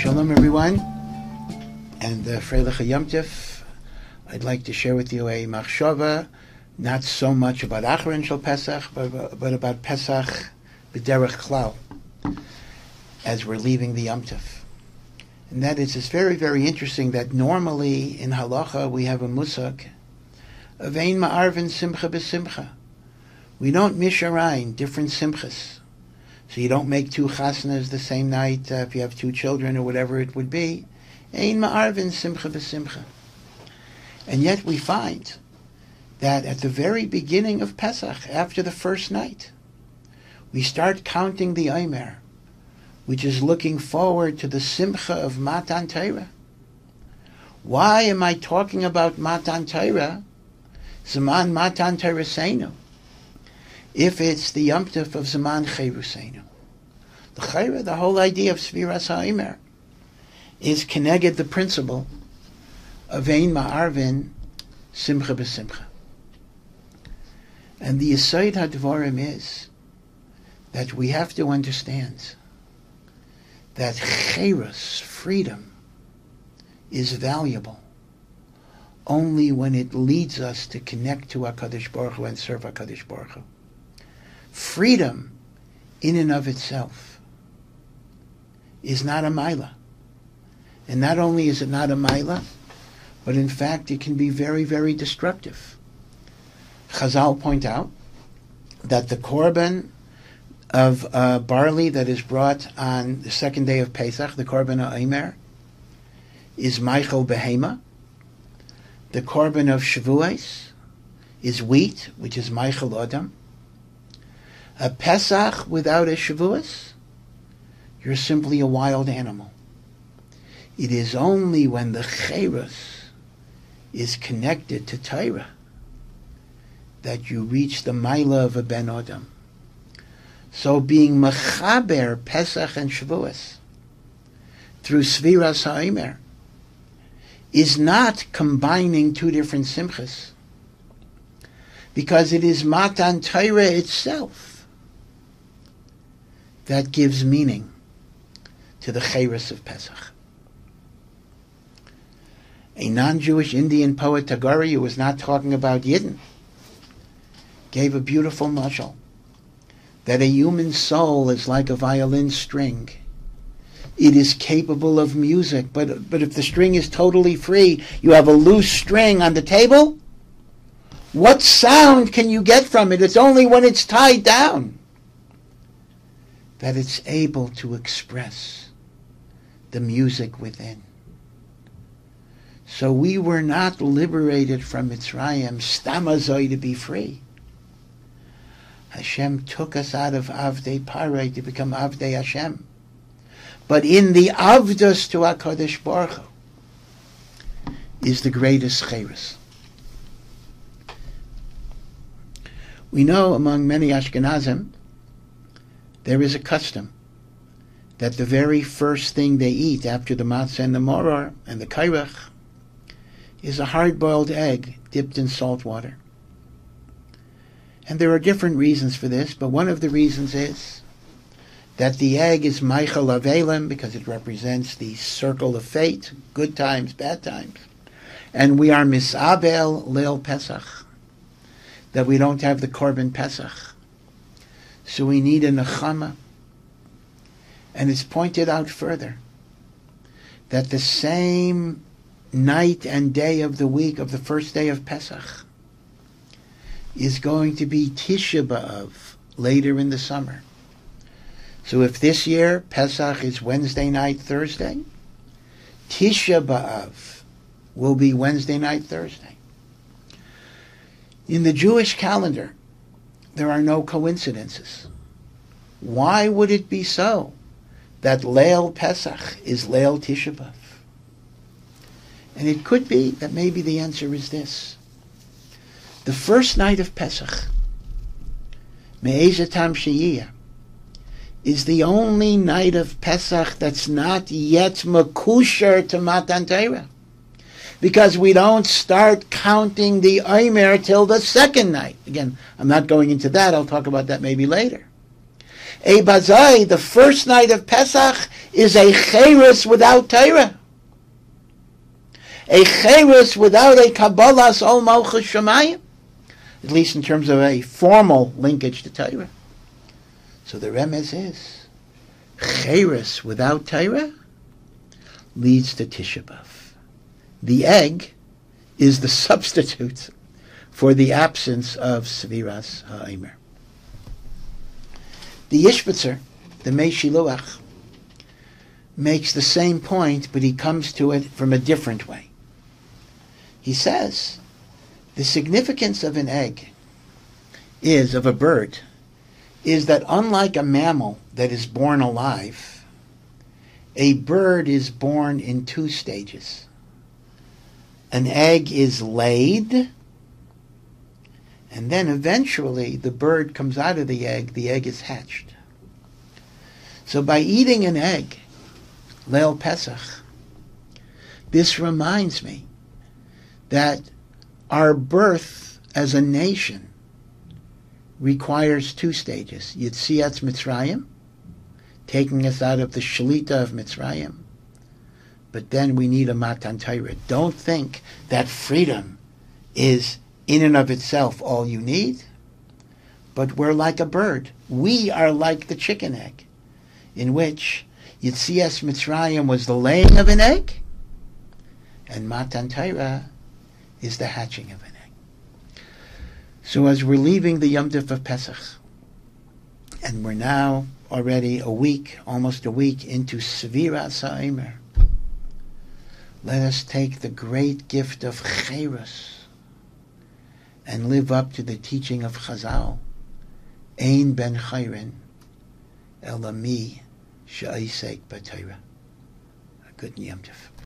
Shalom everyone, and Freilich Yom Tif. I'd like to share with you a machshava, not so much about Achron Shel Pesach, but about Pesach b'derech klal, as we're leaving the Yom Tif. And that is, it's very, very interesting that normally in halacha we have a musag of ein ma'arvin simcha b'simcha. We don't misharayin different simchas. So you don't make two chasnas the same night if you have two children or whatever it would be. Ein ma'arvin simcha b'simcha. And yet we find that at the very beginning of Pesach, after the first night, we start counting the Omer, which is looking forward to the simcha of Matan Torah. Why am I talking about Matan Torah, Zaman Matan Torah Seinu, if it's the Yom Tov of Zaman Cheruseinu? The whole idea of Sviras HaOmer is connected the principle of Ein Ma'arvin Simcha B'Simcha. And the Yesod HaDvarim is that we have to understand that Cherus, freedom, is valuable only when it leads us to connect to HaKadosh Baruch Hu and serve HaKadosh Baruch Hu. Freedom, in and of itself, is not a maila. And not only is it not a maila, but in fact it can be very, very destructive. Chazal point out that the korban of barley that is brought on the second day of Pesach, the korban ha'omer, is Michael Behema. The korban of Shavuos is wheat, which is Michael Adam. A Pesach without a Shavuos, you're simply a wild animal. It is only when the Cherus is connected to Torah that you reach the Maila of a Ben Adam. So being Mechaber Pesach and Shavuos through Sviras HaOmer is not combining two different simchas, because it is Matan Torah itself that gives meaning to the Cherus of Pesach. A non-Jewish Indian poet, Tagore, who was not talking about Yidden, gave a beautiful mashal that a human soul is like a violin string. It is capable of music, but if the string is totally free, you have a loose string on the table, what sound can you get from it? It's only when it's tied down that it's able to express the music within. So we were not liberated from Mitzrayim, stamazoi, to be free. Hashem took us out of Avdei Parei to become Avdei Hashem. But in the Avdos to HaKadosh Baruch Hu is the greatest Cherus. We know among many Ashkenazim there is a custom that the very first thing they eat after the matzah and the moror and the kairach is a hard-boiled egg dipped in salt water. And there are different reasons for this, but one of the reasons is that the egg is Michael Avelim, because it represents the circle of fate, good times, bad times. And we are Misabel Leil Pesach, that we don't have the Korban Pesach. So we need a Nechama. And it's pointed out further that the same night and day of the week of the first day of Pesach is going to be Tisha B'Av later in the summer. So if this year Pesach is Wednesday night, Thursday, Tisha B'Av will be Wednesday night, Thursday. In the Jewish calendar, there are no coincidences. Why would it be so that Leil Pesach is Leil Tisha B'Av? And it could be that maybe the answer is this. The first night of Pesach, Me'ezatam Sheyiyah, is the only night of Pesach that's not yet Makusher to Matan Torah, because we don't start counting the Omer till the second night. Again, I'm not going into that. I'll talk about that maybe later. A bazai, the first night of Pesach, is a cheres without Torah. A cheres without a Kabbalas Ol Malchus Shemayim, at least in terms of a formal linkage to Torah. So the remez is, cheres without Torah leads to Tisha B'Av. The egg is the substitute for the absence of Sviras Ha'omer. The Yishbitzer, the Mei Shiluach, makes the same point, but he comes to it from a different way. He says, the significance of an egg of a bird, is that unlike a mammal that is born alive, a bird is born in two stages. An egg is laid, and then eventually the bird comes out of the egg is hatched. So by eating an egg, Leil Pesach, this reminds me that our birth as a nation requires two stages. Yetziat Mitzrayim, taking us out of the Shalita of Mitzrayim. But then we need a Matan Torah. Don't think that freedom is in and of itself all you need. But we're like a bird. We are like the chicken egg, in which Yetzias Mitzrayim was the laying of an egg, and Matan Torah is the hatching of an egg. So as we're leaving the Yom Tov of Pesach, and we're now already almost a week into Sviras Ha'omer, let us take the great gift of Cheres and live up to the teaching of Chazal, Ein ben Chayrin Elami She'isek B'Torah. A good Yom Tov.